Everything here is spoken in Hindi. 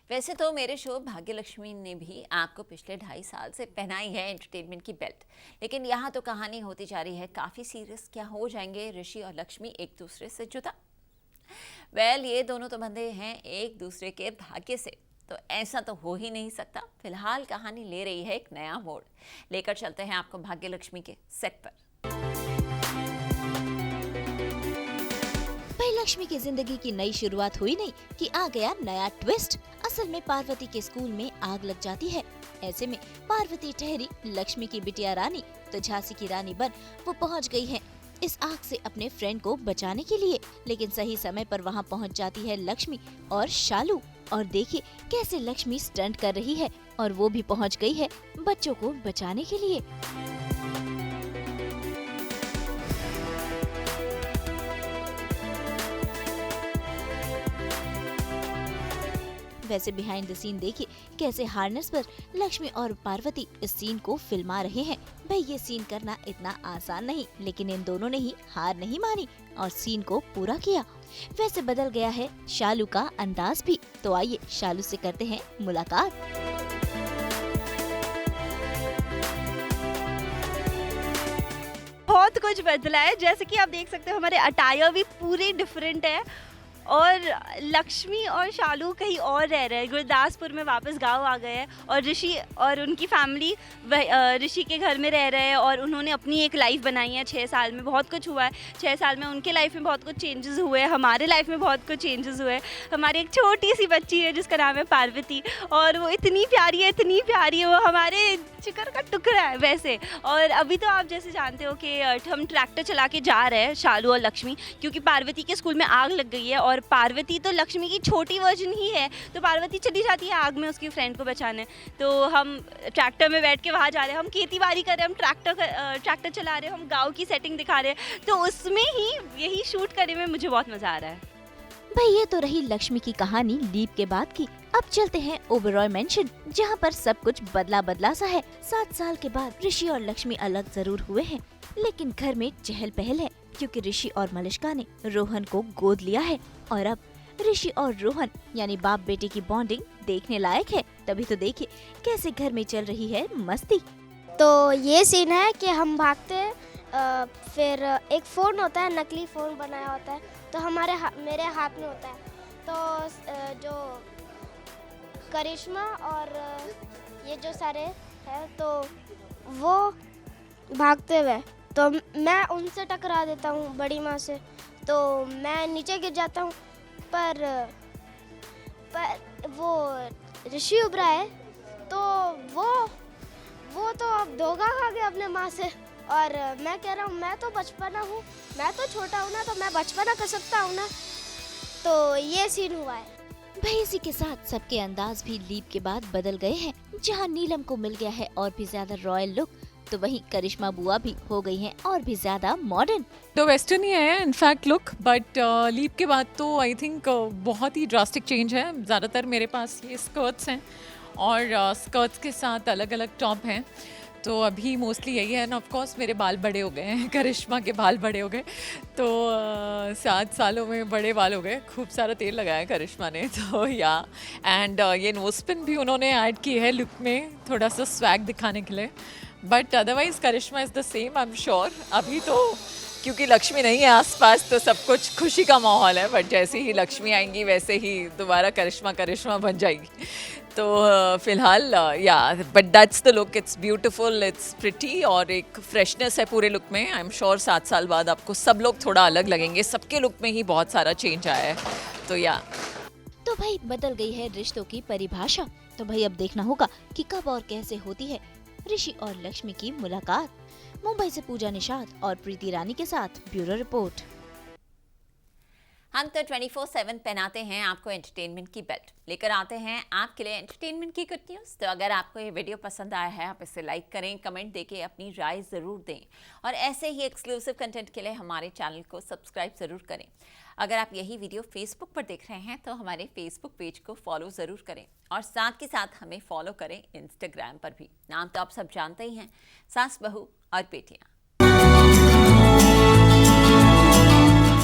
वैसे तो मेरे शो भाग्य लक्ष्मी ने भी आपको पिछले 2.5 साल से पहनाई है एंटरटेनमेंट की बेल्ट, लेकिन यहाँ तो कहानी होती जा रही है काफ़ी सीरियस। क्या हो जाएंगे ऋषि और लक्ष्मी एक दूसरे से जुदा? ये दोनों तो बंधे हैं एक दूसरे के भाग्य से, तो ऐसा तो हो ही नहीं सकता। फिलहाल कहानी ले रही है एक नया मोड़। लेकर चलते हैं आपको भाग्य लक्ष्मी के सेट पर। भाई लक्ष्मी की जिंदगी की नई शुरुआत हुई नहीं कि आ गया नया ट्विस्ट। असल में पार्वती के स्कूल में आग लग जाती है। ऐसे में पार्वती ठहरी लक्ष्मी की बिटिया रानी, तो झांसी की रानी बन वो पहुंच गई है इस आग से अपने फ्रेंड को बचाने के लिए। लेकिन सही समय पर वहां पहुंच जाती है लक्ष्मी और शालू, और देखिए कैसे लक्ष्मी स्टंट कर रही है और वो भी पहुंच गई है बच्चों को बचाने के लिए। वैसे बिहाइंड द सीन देखिए कैसे हार्नेस पर लक्ष्मी और पार्वती इस सीन को फिल्मा रहे हैं। भाई ये सीन करना इतना आसान नहीं, लेकिन इन दोनों ने ही हार नहीं मानी और सीन को पूरा किया। वैसे बदल गया है शालू का अंदाज भी, तो आइए शालू से करते हैं मुलाकात। बहुत कुछ बदला है, जैसे कि आप देख सकते हो हमारे अटायर भी पूरे डिफरेंट है। और लक्ष्मी और शालू कहीं और रह रहे हैं, गुरदासपुर में वापस गांव आ गए हैं। और ऋषि और उनकी फैमिली ऋषि के घर में रह रहे हैं और उन्होंने अपनी एक लाइफ बनाई है। 6 साल में बहुत कुछ हुआ है। 6 साल में उनके लाइफ में बहुत कुछ चेंजेस हुए हैं, हमारे लाइफ में बहुत कुछ चेंजेस हुए हैं। हमारी एक छोटी सी बच्ची है जिसका नाम है पार्वती, और वो इतनी प्यारी है, इतनी प्यारी है, वो हमारे जिगर का टुकड़ा है वैसे। और अभी तो आप जैसे जानते हो कि हम ट्रैक्टर चला के जा रहे हैं शालू और लक्ष्मी, क्योंकि पार्वती के स्कूल में आग लग गई है। और पार्वती तो लक्ष्मी की छोटी वर्जन ही है, तो पार्वती चली जाती है आग में उसकी फ्रेंड को बचाने। तो हम ट्रैक्टर में बैठ के वहाँ जा रहे हैं, हम खेती बाड़ी कर रहे हैं, हम ट्रैक्टर चला रहे हैं, हम गाँव की सेटिंग दिखा रहे हैं। तो उसमें ही यही शूट करने में मुझे बहुत मज़ा आ रहा है। भाई ये तो रही लक्ष्मी की कहानी लीप के बाद की। अब चलते हैं ओबेरॉय मेंशन, जहाँ पर सब कुछ बदला बदला सा है। 7 साल के बाद ऋषि और लक्ष्मी अलग जरूर हुए हैं, लेकिन घर में चहल पहल है, क्योंकि ऋषि और मलिष्का ने रोहन को गोद लिया है। और अब ऋषि और रोहन यानी बाप बेटे की बॉन्डिंग देखने लायक है। तभी तो देखिए कैसे घर में चल रही है मस्ती। तो ये सीन है कि हम भागते हैं, फिर एक फ़ोन होता है, नकली फ़ोन बनाया होता है, तो मेरे हाथ में होता है। तो जो करिश्मा और ये जो सारे हैं, तो वो भागते हुए, तो मैं उनसे टकरा देता हूँ बड़ी माँ से, तो मैं नीचे गिर जाता हूँ। पर वो ऋषि उभरा है, तो वो तो अब धोखा खा गया अपने माँ से। और मैं कह रहा हूँ मैं तो बचपना हूँ, मैं तो छोटा हूँ ना, तो मैं बचपना कर सकता हूँ ना। तो ये सीन हुआ है। भाई इसी के साथ सबके अंदाज भी लीप के बाद बदल गए हैं। जहाँ नीलम को मिल गया है और भी ज्यादा रॉयल लुक, तो वहीं करिश्मा बुआ भी हो गई हैं और भी ज्यादा मॉडर्न। तो वेस्टर्न ही है इनफैक्ट लुक, बट लीप के बाद तो आई थिंक बहुत ही ड्रास्टिक चेंज है। ज़्यादातर मेरे पास ये स्कर्ट्स हैं और स्कर्ट्स के साथ अलग अलग टॉप हैं, तो अभी मोस्टली यही है। एंड ऑफ कोर्स मेरे बाल बड़े हो गए हैं, करिश्मा के बाल बड़े हो गए, तो 7 सालों में बड़े बाल हो गए। खूब सारा तेल लगाया करिश्मा ने, तो या एंड ये नोस्पिन भी उन्होंने ऐड की है लुक में, थोड़ा सा स्वैग दिखाने के लिए। But otherwise Karishma is the same, I am sure. अभी तो क्योंकि लक्ष्मी नहीं है आसपास, तो सब कुछ खुशी का माहौल है, बट जैसे ही लक्ष्मी आएंगी वैसे ही दोबारा करिश्मा बन जाएगी। तो फिलहाल या but that's the look, it's beautiful, it's pretty, और एक फ्रेशनेस है पूरे लुक में। आई एम श्योर 7 साल बाद आपको सब लोग थोड़ा अलग लगेंगे। सबके लुक में ही बहुत सारा चेंज आया है, तो या तो भाई बदल गई है रिश्तों की परिभाषा। तो भाई अब देखना होगा कि कब और कैसे होती है ऋषि और लक्ष्मी की मुलाकात। मुंबई से पूजा निषाद और प्रीति रानी के साथ ब्यूरो रिपोर्ट। हम तो 24/7 पहनाते हैं आपको एंटरटेनमेंट की बेल्ट, लेकर आते हैं आपके लिए एंटरटेनमेंट की गुड न्यूज़। तो अगर आपको ये वीडियो पसंद आया है, आप इसे लाइक करें, कमेंट देके अपनी राय ज़रूर दें, और ऐसे ही एक्सक्लूसिव कंटेंट के लिए हमारे चैनल को सब्सक्राइब ज़रूर करें। अगर आप यही वीडियो फेसबुक पर देख रहे हैं, तो हमारे फेसबुक पेज को फॉलो ज़रूर करें, और साथ के साथ हमें फॉलो करें इंस्टाग्राम पर भी। नाम तो आप सब जानते ही हैं, सास बहू और बेटियाँ।